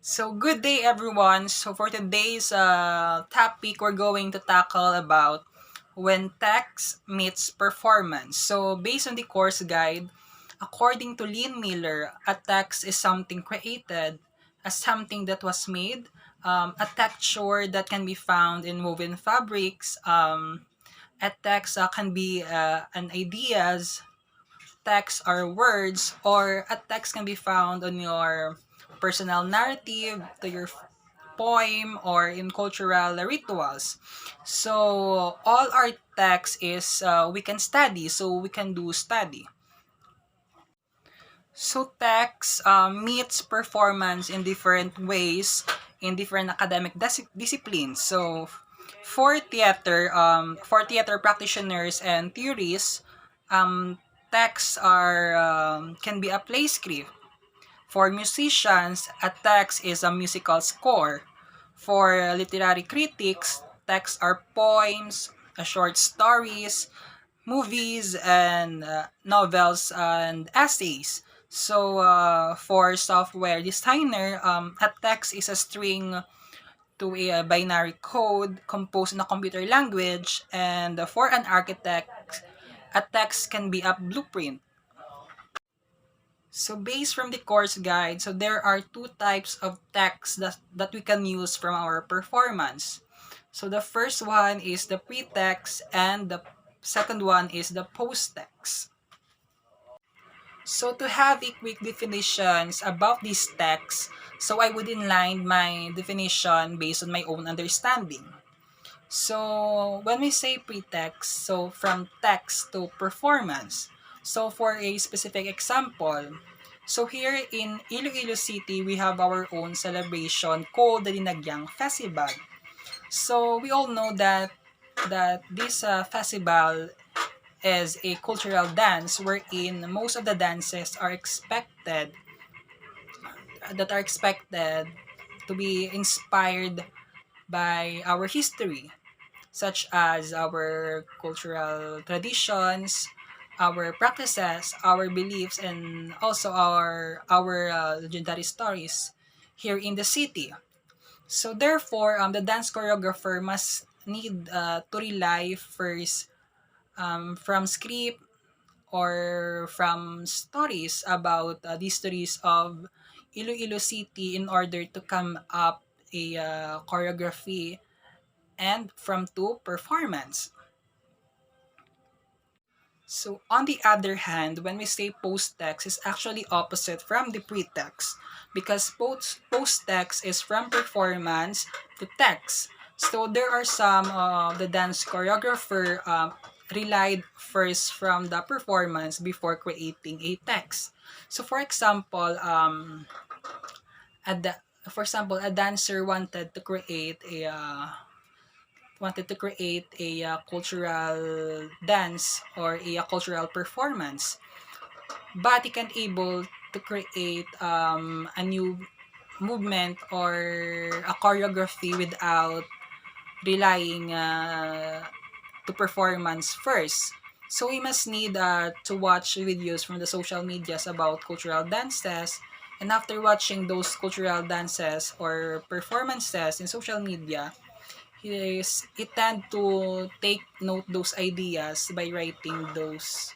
So good day everyone. So for today's topic, we're going to tackle about when text meets performance. So based on the course guide, according to Lynn Miller, a text is something created as something that was made, a texture that can be found in woven fabrics. A text can be an ideas, text are words, or a text can be found on your personal narrative, to your poem, or in cultural rituals. So all our text is we can study, so we can do study. So text meets performance in different ways in different academic disciplines. So for theater practitioners and theorists, texts are can be a play script. For musicians, a text is a musical score. For literary critics, texts are poems, short stories, movies, and novels and essays. So, for software designer, a text is a string to a binary code composed in a computer language, and for an architect, a text can be a blueprint. So based from the course guide, so there are two types of text that we can use from our performance. So the first one is the pretext and the second one is the post-text. So to have a quick definitions about these texts, so I would inline my definition based on my own understanding. So when we say pretext, so from text to performance. So for a specific example, so here in Iloilo City, we have our own celebration called the Dinagyang Festival. So we all know that this festival is a cultural dance wherein most of the dances are expected to be inspired by our history, such as our cultural traditions, our practices, our beliefs, and also our legendary stories here in the city. So therefore, the dance choreographer must need to rely first from script or from stories about the histories of Iloilo City in order to come up a choreography and from to performance. So on the other hand, when we say post-text is actually opposite from the pre-text because post-text is from performance to text. So there are some the dance choreographer relied first from the performance before creating a text. So a da- for example, a dancer wanted to create a cultural dance or a cultural performance, but he can't able to create a new movement or a choreography without relying to performance first. So we must need to watch videos from the social medias about cultural dances, and after watching those cultural dances or performances in social media, he tend to take note those ideas by writing those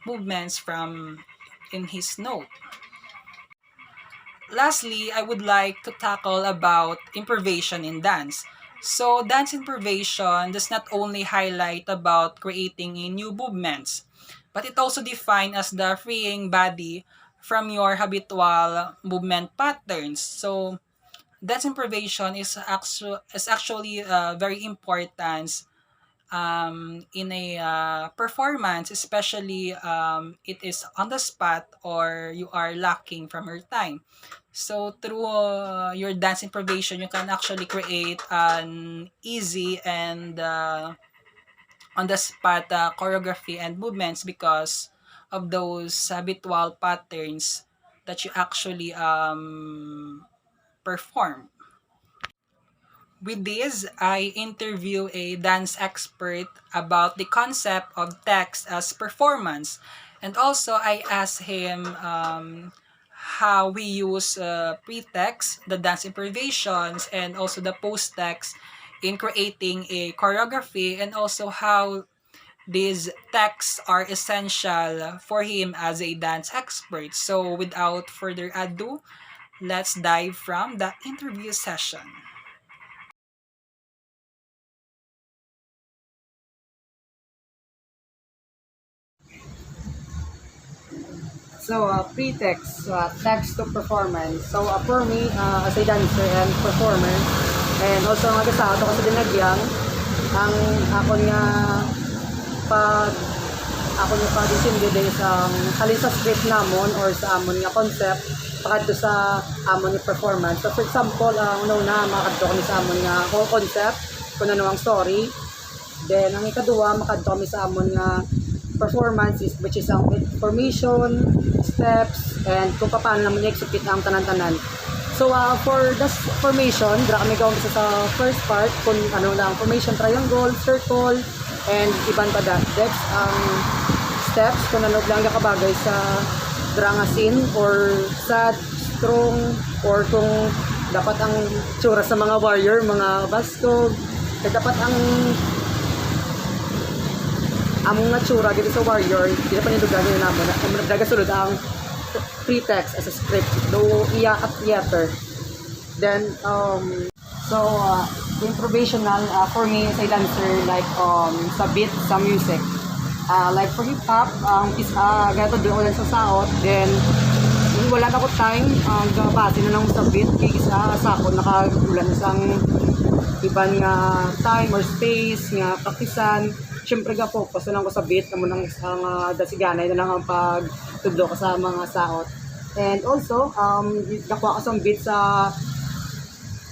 movements from in his note. Lastly, I would like to tackle about improvisation in dance. So dance improvisation does not only highlight about creating a new movements, but it also defines as the freeing body from your habitual movement patterns. So dance improvisation is actually very important in a performance, especially it is on the spot or you are lacking from your time. So through your dance improvisation, you can actually create an easy and on the spot choreography and movements because of those habitual patterns that you actually perform. With this, I interview a dance expert about the concept of text as performance. And also, I asked him how we use pre-text, the dance improvisations, and also the post-text in creating a choreography, and also how these texts are essential for him as a dance expert. So without further ado, let's dive from the interview session. So, pretext, text to performance. So, for me, as a dancer and performer, and also nga sa ato kasi dinagyang, ang ako nga pag ako nga pag-isindi din sa halin sa script namon or sa amon nga concept pakadto sa amon nga performance. So, for example, ang una makadto kami sa amon nga concept, kung ano ang story. Then, ang ikaduha, makadto kami sa amon nga performance is which is ang formation, steps, and kung paano naman i-execute ang tanan-tanan. So, for the formation, dra kami gawin sa first part, kung ano lang, formation, triangle, circle, and iban pa that. That's ang steps, kung ano lang kabagay sa dra nga scene, or sad, strong, or kung dapat ang tsura sa mga warrior, mga bastog, dapat ang among nga tsura dito sa warrior, di na pa niya dugagan na naman. Ang nagdagasulod ang pretext as a script, do iya at theater. Then, improvisational for me as a dancer, like sa beat, sa music. Like for hip hop, gato doon sa saot, then wala na ko time, base na lang sa beat, kaya sa ako nakagulan isang iban nga time or space nga praktisan. Siyempre ka focus na lang ko sa beat, naman ang dasiganay na lang ang pagtudlo ko sa mga saot. And also, nakuha ko sa beat sa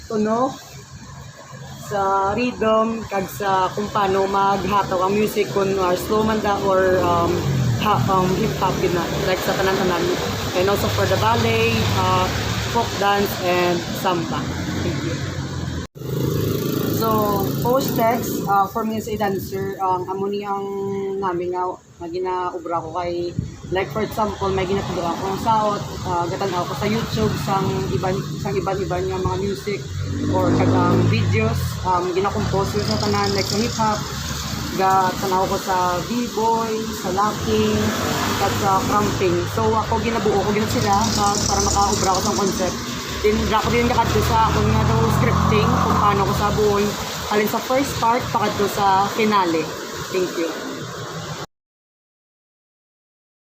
tunog, sa rhythm, kag sa kung paano maghataw ang music, kung slow man da or hip-hop din na, like sa tanan-tanan. And also for the ballet, folk dance, and samba. Thank you. So, post-text, for me as a dancer, amo niyang namin nga ginaubra ko kay, like for example, may ginatuloan akong saot, gatanaw ko sa YouTube, sang iban-iban nga mga music, or kagang videos, ginakompose ko sa tanan, like sa hip-hop, gatanaw ko sa b-boy, sa locking, at sa cramping. So, ako ginabuo ko gina sila para makaubra ko sa concept. Then, ko din nakadto sa akong nga daw scripting kung paano ko sa buon. Halin sa first part, pakadto sa finale. Thank you.